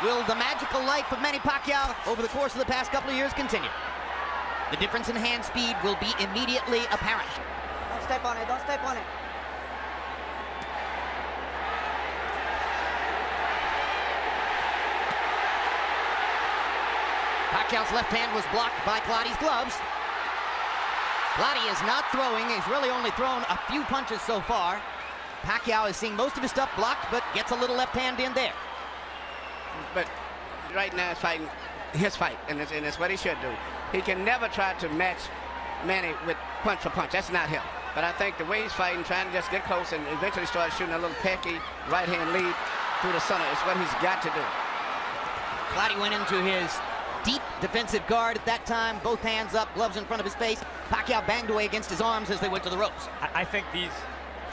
Will the magical life of Manny Pacquiao over the course of the past couple of years continue? The difference in hand speed will be immediately apparent. Don't step on it, don't step on it. Pacquiao's left hand was blocked by Clottey's gloves. Clottey is not throwing. He's really only thrown a few punches so far. Pacquiao is seeing most of his stuff blocked, but gets a little left hand in there. But right now, it's fighting his fight, and it's what he should do. He can never try to match Manny with punch for punch. That's not him. But I think the way he's fighting, trying to just get close and eventually start shooting a little pecky right-hand lead through the center is what he's got to do. Clottey went into his deep defensive guard at that time, both hands up, gloves in front of his face. Pacquiao banged away against his arms as they went to the ropes. I think these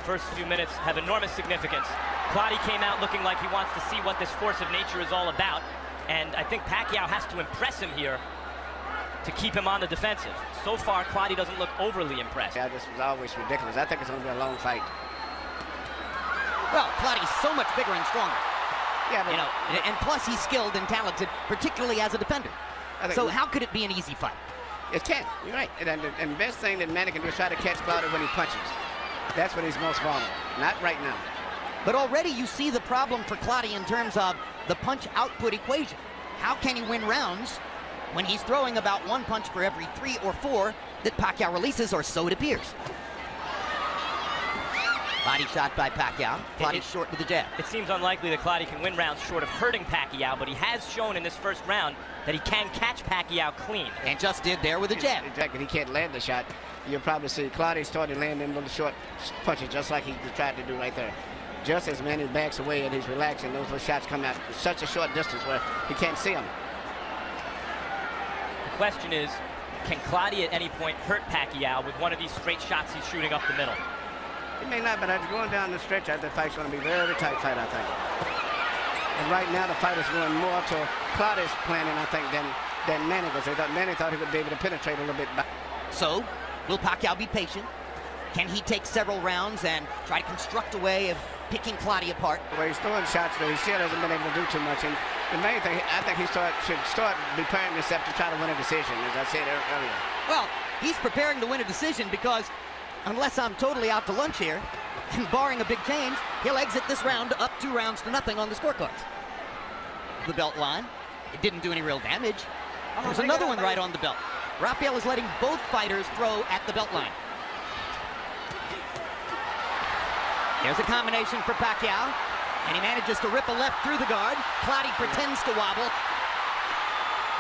first few minutes have enormous significance. Clottey came out looking like he wants to see what this force of nature is all about, and I think Pacquiao has to impress him here to keep him on the defensive. So far, Clottey doesn't look overly impressed. Yeah, this was always ridiculous. I think it's going to be a long fight. Well, Clottey's so much bigger and stronger. Yeah, but you know, and plus he's skilled and talented, particularly as a defender. So how could it be an easy fight? It can. You're right. And the best thing that Manny can do is try to catch Clottey when he punches. That's when he's most vulnerable. Not right now. But already you see the problem for Clottey in terms of the punch output equation. How can he win rounds when he's throwing about one punch for every 3 or 4 that Pacquiao releases, or so it appears? Body shot by Pacquiao. Clottey short with the jab. It seems unlikely that Clottey can win rounds short of hurting Pacquiao, but he has shown in this first round that he can catch Pacquiao clean. And just did there with a jab. Exactly. He can't land the shot. You'll probably see Clottey started landing little short punches just like he tried to do right there. Just as Manny backs away and he's relaxing, those little shots come out such a short distance where he can't see them. The question is, can Clottey at any point hurt Pacquiao with one of these straight shots he's shooting up the middle? He may not, but as going down the stretch, I think the fight's going to be a very tight fight, I think. And right now, the fight is going more to Clottey's planning, I think, than Manny, because Manny thought he would be able to penetrate a little bit back. So, will Pacquiao be patient? Can he take several rounds and try to construct a way of picking Clottey apart? Well, he's throwing shots, but he still hasn't been able to do too much. And the main thing, I think he should start preparing himself to try to win a decision, as I said earlier. Well, he's preparing to win a decision because, unless I'm totally out to lunch here, and barring a big change, he'll exit this round up 2 rounds to nothing on the scorecards. The belt line. It didn't do any real damage. There's another one right on the belt. Rafael is letting both fighters throw at the belt line. There's a combination for Pacquiao, and he manages to rip a left through the guard. Clottey pretends to wobble.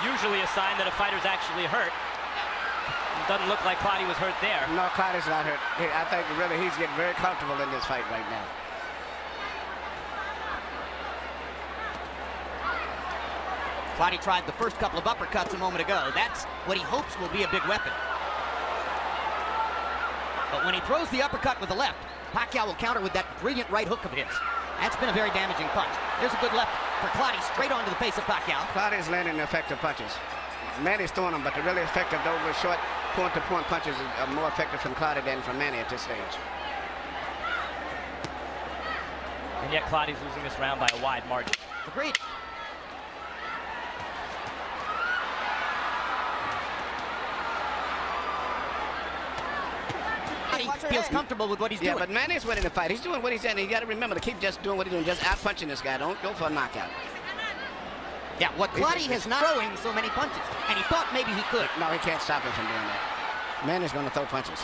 Usually a sign that a fighter's actually hurt. It doesn't look like Clottey was hurt there. No, Clottey's not hurt. I think really he's getting very comfortable in this fight right now. Clottey tried the first couple of uppercuts a moment ago. That's what he hopes will be a big weapon. But when he throws the uppercut with the left, Pacquiao will counter with that brilliant right hook of his. That's been a very damaging punch. There's a good left for Clottey, straight onto the face of Pacquiao. Clottey's landing effective punches. Manny's throwing them, but the really effective, those were short point-to-point punches are more effective from Clottey than from Manny at this stage. And yet Clottey's losing this round by a wide margin. Agreed. He feels comfortable with what he's doing. Yeah, but Manny's winning the fight. He's doing what he's doing. You got to remember to keep just doing what he's doing, just out-punching this guy. Don't go for a knockout. Yeah, what Clottey has not throwing so many punches, and he thought maybe he could. No, he can't stop him from doing that. Manny's going to throw punches.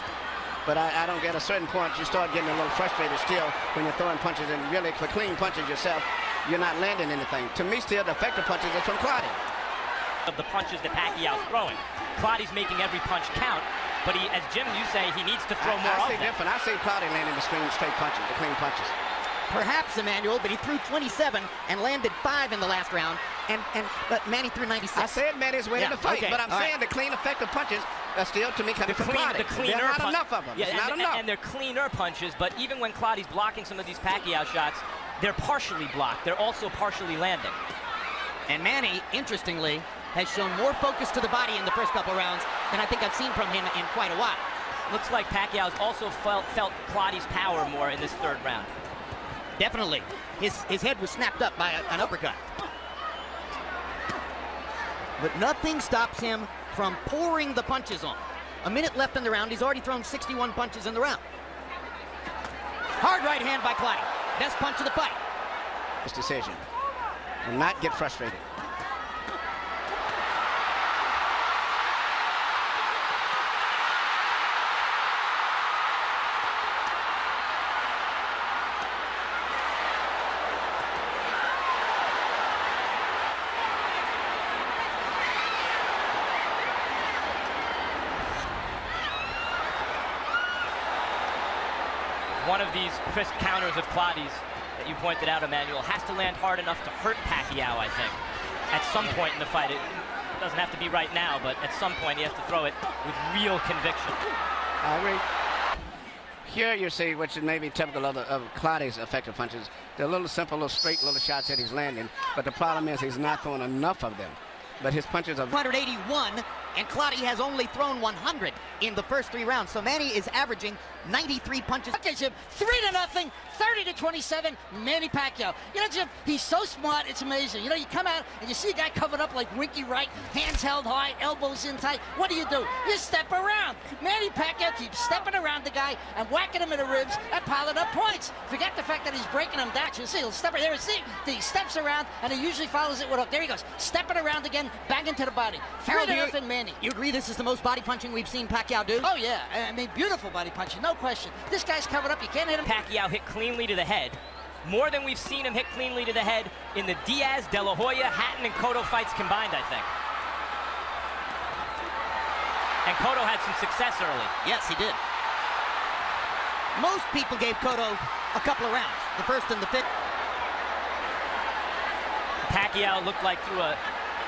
But I don't get a certain point, you start getting a little frustrated still when you're throwing punches, and really for clean punches yourself, you're not landing anything. To me, still, the effective punches are from Clottey. Of the punches that Pacquiao's throwing, Clottey's making every punch count, but he, as Jim, you say, he needs to throw more I of see them. different. I see Clottey landing the straight punches, the clean punches. Perhaps, Emmanuel, but he threw 27 and landed 5 in the last round, but Manny threw 96. I said Manny's winning the fight, okay, but I'm saying the clean, effective punches are still, to me, coming from Clottey. There's not enough of them. Yeah, It's not enough. And they're cleaner punches, but even when Clottey's blocking some of these Pacquiao shots, they're partially blocked. They're also partially landing. And Manny, interestingly, has shown more focus to the body in the first couple rounds than I think I've seen from him in quite a while. Looks like Pacquiao's also felt Clottey's power more in this third round. Definitely. His head was snapped up by an uppercut. but nothing stops him from pouring the punches on. A minute left in the round. He's already thrown 61 punches in the round. Hard right hand by Clottey. Best punch of the fight. This decision. And not get frustrated. One of these crisp counters of Clottey's that you pointed out, Emmanuel, has to land hard enough to hurt Pacquiao, I think, at some point in the fight. It doesn't have to be right now, but at some point he has to throw it with real conviction. I agree. Here you see, which is maybe typical of Clottey's effective punches, they're little simple, little straight little shots that he's landing, but the problem is he's not throwing enough of them. But his punches are 181, and Clottey has only thrown 100 in the first 3 rounds. So Manny is averaging 93 punches. Okay, Jim, 3-0, 30-27, Manny Pacquiao. You know, Jim, he's so smart, it's amazing. You know, you come out and you see a guy covered up like Winky Wright, hands held high, elbows in tight. What do? You step around. Manny Pacquiao keeps stepping around the guy and whacking him in the ribs and piling up points. Forget the fact that he's breaking him down. You see, he'll step there and see. He steps around and he usually follows it with a, there he goes, stepping around again, banging to the body. 3-0, Manny. You agree this is the most body punching we've seen Pacquiao do? Oh, yeah. I mean, beautiful body punching, no question. This guy's covered up. You can't hit him. Pacquiao hit cleanly to the head. More than we've seen him hit cleanly to the head in the Diaz, De La Hoya, Hatton, and Cotto fights combined, I think. And Cotto had some success early. Yes, he did. Most people gave Cotto a couple of rounds, the first and the fifth. Pacquiao looked like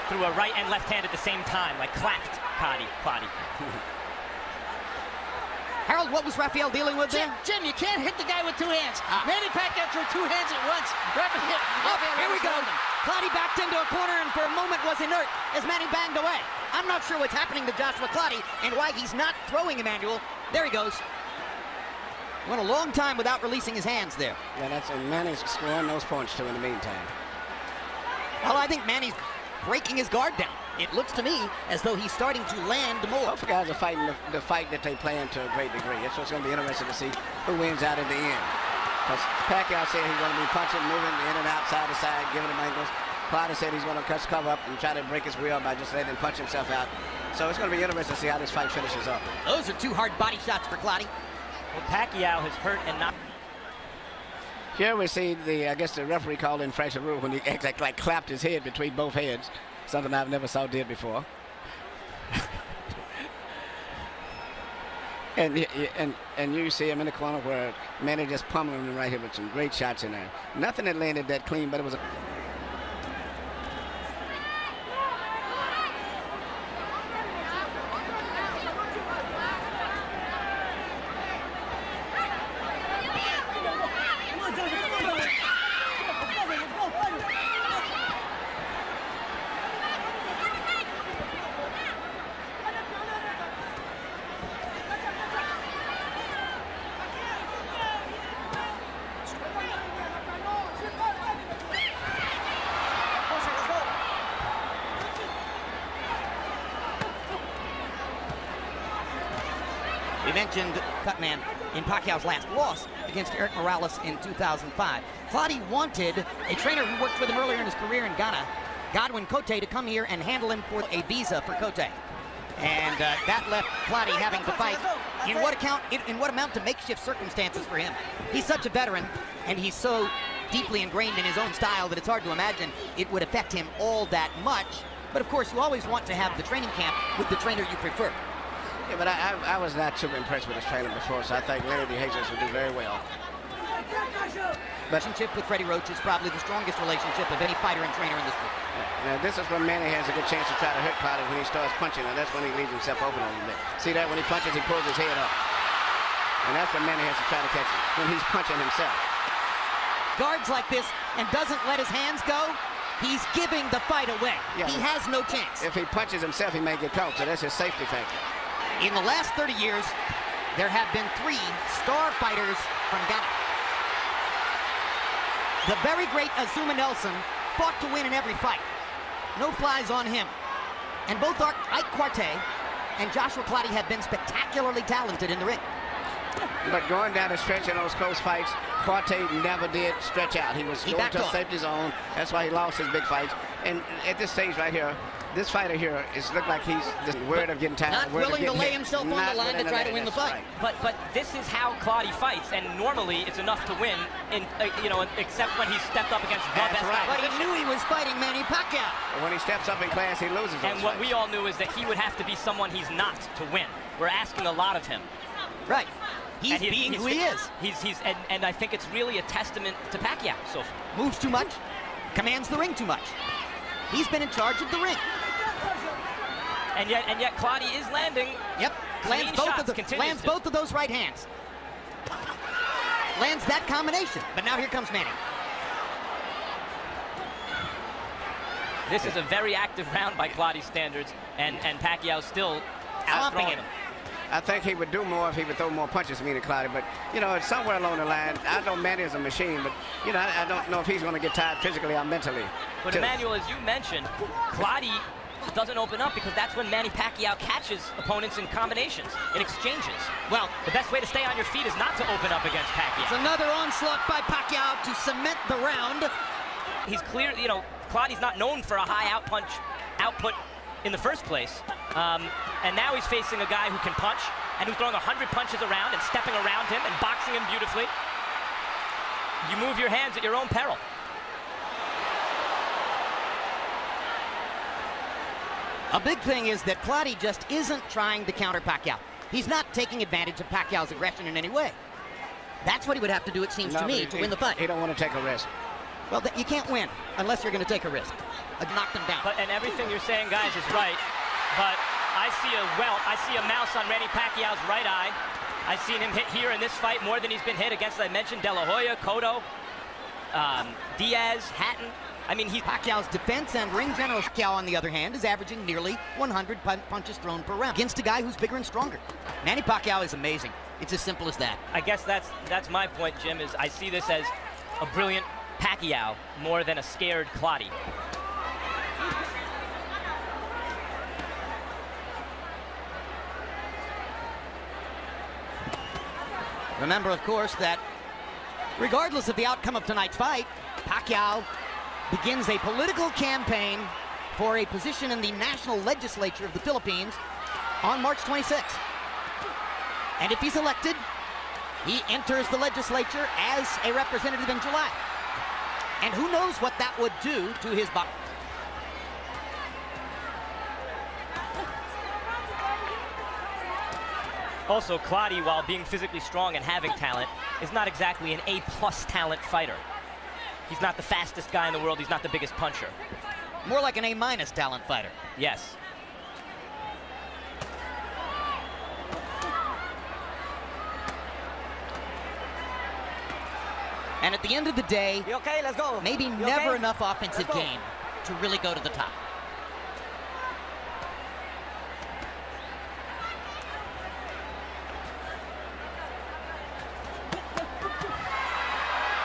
threw a right and left hand at the same time, like clapped Clottey. Harold, what was Rafael dealing with there? Jim, you can't hit the guy with 2 hands. Manny Pacquiao threw 2 hands at once. Here we go. Clottey backed into a corner and for a moment was inert as Manny banged away. I'm not sure what's happening to Joshua Clottey and why he's not throwing Emmanuel. There he goes. Went a long time without releasing his hands there. Yeah, that's Manny's scoring those points too in the meantime. Well, I think Manny's breaking his guard down. It looks to me as though he's starting to land more. Both guys are fighting the fight that they play in to a great degree. It's what's going to be interesting to see who wins out in the end. Because Pacquiao said he's going to be punching, moving in and out, side to side, giving him angles. Clottey said he's going to cut his cover up and try to break his will by just letting him punch himself out. So it's going to be interesting to see how this fight finishes up. Those are 2 hard body shots for Clottey. Well, Pacquiao has hurt and not. Here we see I guess the referee called in infraction rule when he like clapped his head between both heads. Something I've never saw did before. and you see him in the corner where Manny just pummeling him right here with some great shots in there. Nothing that landed that clean, but it was a We mentioned Cutman in Pacquiao's last loss against Eric Morales in 2005. Clottey wanted a trainer who worked with him earlier in his career in Ghana, Godwin Clottey, to come here and handle him for a visa for Clottey. And that left Clottey having to fight in what amount to makeshift circumstances for him. He's such a veteran, and he's so deeply ingrained in his own style that it's hard to imagine it would affect him all that much. But of course, you always want to have the training camp with the trainer you prefer. Yeah, but I was not too impressed with his training before, so I think Larry DeHasis would do very well. Relationship with Freddie Roach is probably the strongest relationship of any fighter and trainer in this group. Now, this is when Manny has a good chance to try to hurt Clottey when he starts punching, and that's when he leaves himself open a little bit. See that? When he punches, he pulls his head up. And that's when Manny has to try to catch him, when he's punching himself. Guards like this and doesn't let his hands go, he's giving the fight away. Yeah, he has no chance. If he punches himself, he may get caught, so that's his safety factor. In the last 30 years, there have been 3 star fighters from Ghana. The very great Azuma Nelson fought to win in every fight. No flies on him. And both Ike Clottey and Joshua Clottey have been spectacularly talented in the ring. But going down the stretch in those close fights, Clottey never did stretch out. He was going to safety zone. That's why he lost his big fights. And at this stage right here, this fighter here is look like he's just worried of getting tired. Not willing to lay himself on the line to try to win the fight. Right. But this is how Clottey fights, and normally it's enough to win, except when he's stepped up against the best guy. But he knew he was fighting Manny Pacquiao. When he steps up in class, he loses. And what we all knew is that he would have to be someone he's not to win. We're asking a lot of him. Right. He's being who he is. And I think it's really a testament to Pacquiao so far. Moves too much, commands the ring too much. He's been in charge of the ring. And yet Clottey is landing. Yep. Lands both of those right hands. Lands that combination. But now here comes Manny. This is a very active round by Clottey standards, and Pacquiao still outthrowing him. I think he would do more if he would throw more punches to me than Clottey, but, it's somewhere along the line. I know Manny is a machine, but, I don't know if he's going to get tired physically or mentally. But, Emmanuel, as you mentioned, Clottey doesn't open up because that's when Manny Pacquiao catches opponents in combinations, in exchanges. Well, the best way to stay on your feet is not to open up against Pacquiao. It's another onslaught by Pacquiao to cement the round. He's clear, Clottey's not known for a high output in the first place. And now he's facing a guy who can punch and who's throwing 100 punches around and stepping around him and boxing him beautifully. You move your hands at your own peril. A big thing is that Clottey just isn't trying to counter Pacquiao. He's not taking advantage of Pacquiao's aggression in any way. That's what he would have to do, it seems to me, to win the fight. He don't want to take a risk. Well, you can't win unless you're going to take a risk. Knock them down. And everything you're saying, guys, is right. But I see a mouse on Manny Pacquiao's right eye. I've seen him hit here in this fight more than he's been hit against, as I mentioned, De La Hoya, Cotto, Diaz, Hatton. I mean, Pacquiao's defense and ring general Pacquiao, on the other hand, is averaging nearly 100 punches thrown per round against a guy who's bigger and stronger. Manny Pacquiao is amazing. It's as simple as that. I guess that's my point, Jim, is I see this as a brilliant Pacquiao more than a scared Clottey. Remember, of course, that regardless of the outcome of tonight's fight, Pacquiao begins a political campaign for a position in the national legislature of the Philippines on March 26th. And if he's elected, he enters the legislature as a representative in July. And who knows what that would do to his body. Also, Clottey, while being physically strong and having talent, is not exactly an A-plus talent fighter. He's not the fastest guy in the world. He's not the biggest puncher. More like an A-minus talent fighter. Yes. And at the end of the day, You okay? Let's go. maybe You never okay? enough offensive Let's go. game to really go to the top.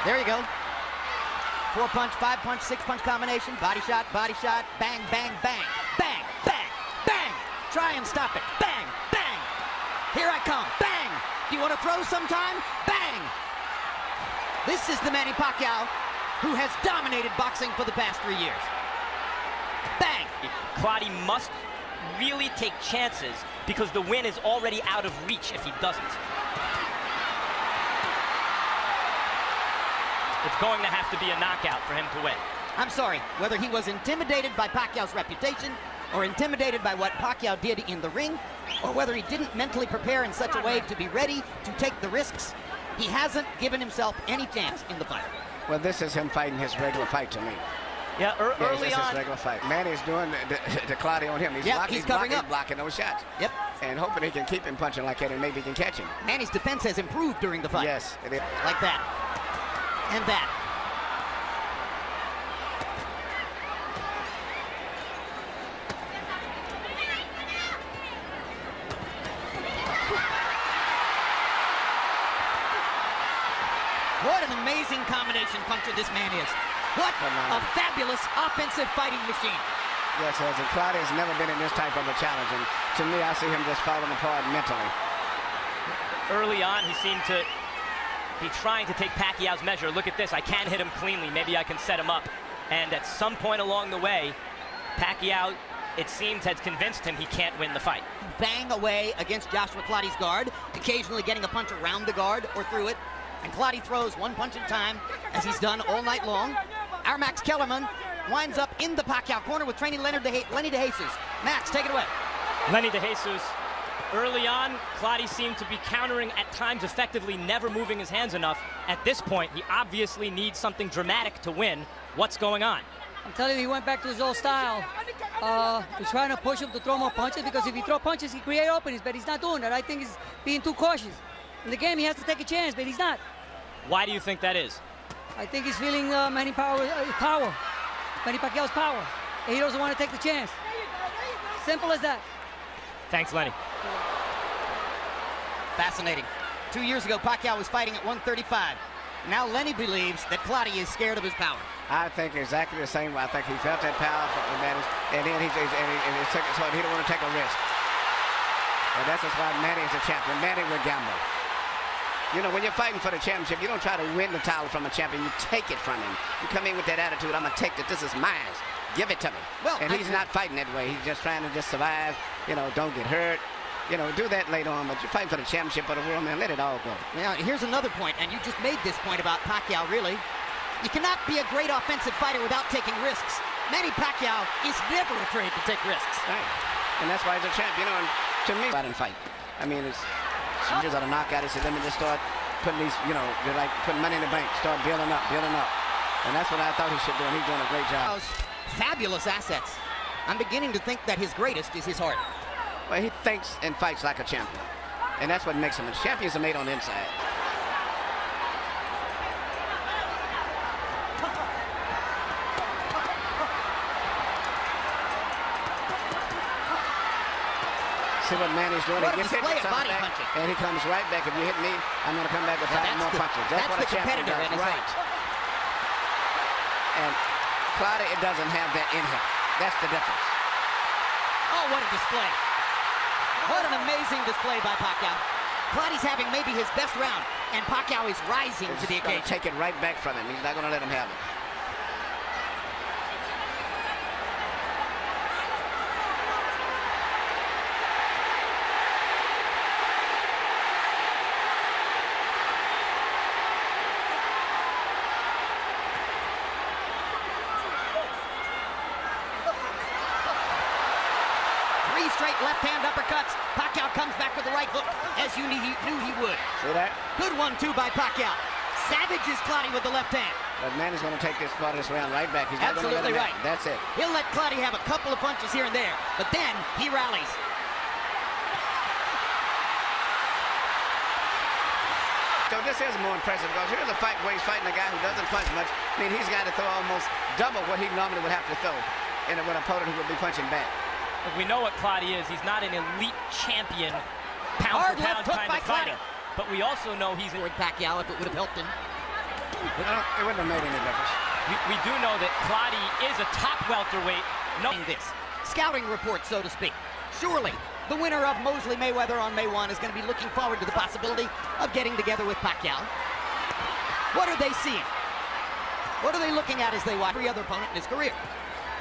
There you go. 4-punch, 5-punch, 6-punch combination. Body shot, bang, bang, bang. Bang, bang, bang. Try and stop it. Bang, bang. Here I come. Bang. Do you want to throw sometime? Bang. This is the Manny Pacquiao who has dominated boxing for the past 3 years. Bang. Clottey must really take chances because the win is already out of reach if he doesn't. It's going to have to be a knockout for him to win. I'm sorry, whether he was intimidated by Pacquiao's reputation or intimidated by what Pacquiao did in the ring, or whether he didn't mentally prepare in such a way to be ready to take the risks, he hasn't given himself any chance in the fight. Well, this is him fighting his regular fight to me. Yeah, early this is on. his regular fight. Manny's doing the Clottey on him. He's covering up. Blocking those shots. Yep. And hoping he can keep him punching like that and maybe he can catch him. Manny's defense has improved during the fight. Yes, it is. Like that. And that. What an amazing combination puncher this man is. What a fabulous offensive fighting machine. Yes, he has. And Clottey has never been in this type of a challenge. And to me, I see him just falling apart mentally. Early on, he seemed to be trying to take Pacquiao's measure. Look at this. I can't hit him cleanly. Maybe I can set him up. And at some point along the way, Pacquiao, it seems, has convinced him he can't win the fight. Bang away against Joshua Clottey's guard, occasionally getting a punch around the guard or through it. And Clottey throws one punch at a time, as he's done all night long. Our Max Kellerman winds up in the Pacquiao corner with training Lenny DeJesus. Max, take it away. Lenny DeJesus. Early on, Clottey seemed to be countering at times effectively, never moving his hands enough. At this point, he obviously needs something dramatic to win. What's going on? I'm telling you, he went back to his old style. He's trying to push him to throw more punches, because if he throws punches, he create openings, but he's not doing that. I think he's being too cautious. In the game, he has to take a chance, but he's not. Why do you think that is? I think he's feeling Manny Pacquiao's power, and he doesn't want to take the chance. Simple as that. Thanks, Lenny. Fascinating. 2 years ago, Pacquiao was fighting at 135. Now Lenny believes that Clottey is scared of his power. I think exactly the same way. I think he felt that power from Manny, and then he took it, so he don't want to take a risk. And that's just why Manny is a champion. Manny will gamble. You know, when you're fighting for the championship, you don't try to win the title from a champion. You take it from him. You come in with that attitude, I'm going to take it. This is mine. Give it to me. Well, and he's not fighting that way. He's just trying to just survive, you know, don't get hurt. You know, do that later on, but you're fighting for the championship of the world, man. Let it all go. Now, here's another point, and you just made this point about Pacquiao, really. You cannot be a great offensive fighter without taking risks. Manny Pacquiao is never afraid to take risks. Right. And that's why he's a champ, you know, and to me, I didn't fight. I mean, it's years out of knockout. He said, let me just start putting these, you know, you're like putting money in the bank, start building up. And that's what I thought he should do, and he's doing a great job. Fabulous assets. I'm beginning to think that his greatest is his heart. Well, he thinks and fights like a champion. And that's what makes him. And champions are made on the inside. See what Manny's doing? What He a gets hit display with of body something back, punching. and he comes right back. If you hit me, I'm going to come back with Well, 5 more punches. That's what a the champion competitor does. in his Right. heart. And Clottey, it doesn't have that in him. That's the difference. Oh, what a display. What an amazing display by Pacquiao. Clottey's having maybe his best round, and Pacquiao is rising to the He's going occasion. to take it right back from him. He's not going to let him have it. Three straight left-hand uppercuts. Pacquiao comes back with the right hook, as you knew he would. See that? Good one, too, by Pacquiao. Savages Clottey with the left hand. But Manny's going to take this part of this round right back. He's not going to let Absolutely him right. have it. That's it. He'll let Clottey have a couple of punches here and there, but then he rallies. So this is more impressive because here's a fight where he's fighting a guy who doesn't punch much. I mean, he's got to throw almost double what he normally would have to throw in with an opponent who would be punching back. Look, we know what Clottey is. He's not an elite champion, pound Hard for pound left hook kind by of fighter. Clottey. But we also know he's Toward Pacquiao, if it would have helped him. It wouldn't have made any difference. we do know that Clottey is a top welterweight. No, In this scouting report, so to speak. Surely, the winner of Mosley Mayweather on May 1 is going to be looking forward to the possibility of getting together with Pacquiao. What are they seeing? What are they looking at as they watch every other opponent in his career?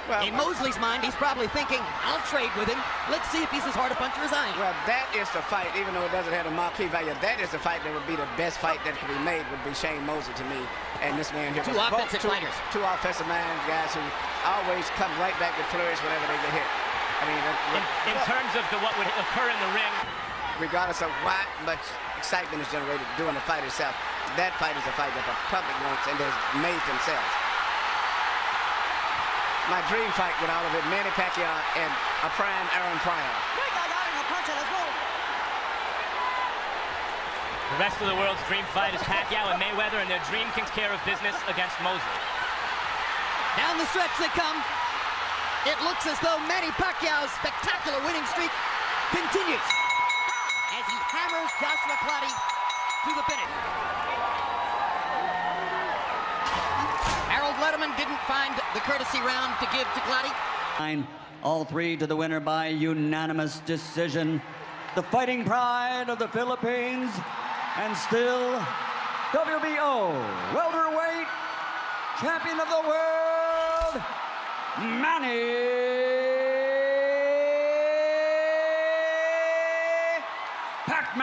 Well, In Mosley's mind, he's probably thinking, I'll trade with him. Let's see if he's as hard a puncher as I am. Well, that is the fight, even though it doesn't have a marquee value, that is the fight that would be the best fight that could be made, would be Shane Mosley to me. And this man here. Two offensive fighters. Two offensive minded guys who always come right back with flourish whenever they get hit. I mean, in terms of what would occur in the ring, regardless of what much excitement is generated during the fight itself, that fight is a fight that the public wants and has made themselves. My dream fight with all of it, Manny Pacquiao and a prime Aaron Pryor. Let's go. the rest of the world's dream fight is Pacquiao and Mayweather, and their dream takes care of business against Mosley. Down the stretch they come. It looks as though Manny Pacquiao's spectacular winning streak continues as he hammers Joshua Clottey to the finish. Harold Letterman didn't find the courtesy round to give to Clottey. All three to the winner by unanimous decision. The fighting pride of the Philippines, and still WBO welterweight champion of the world, Manny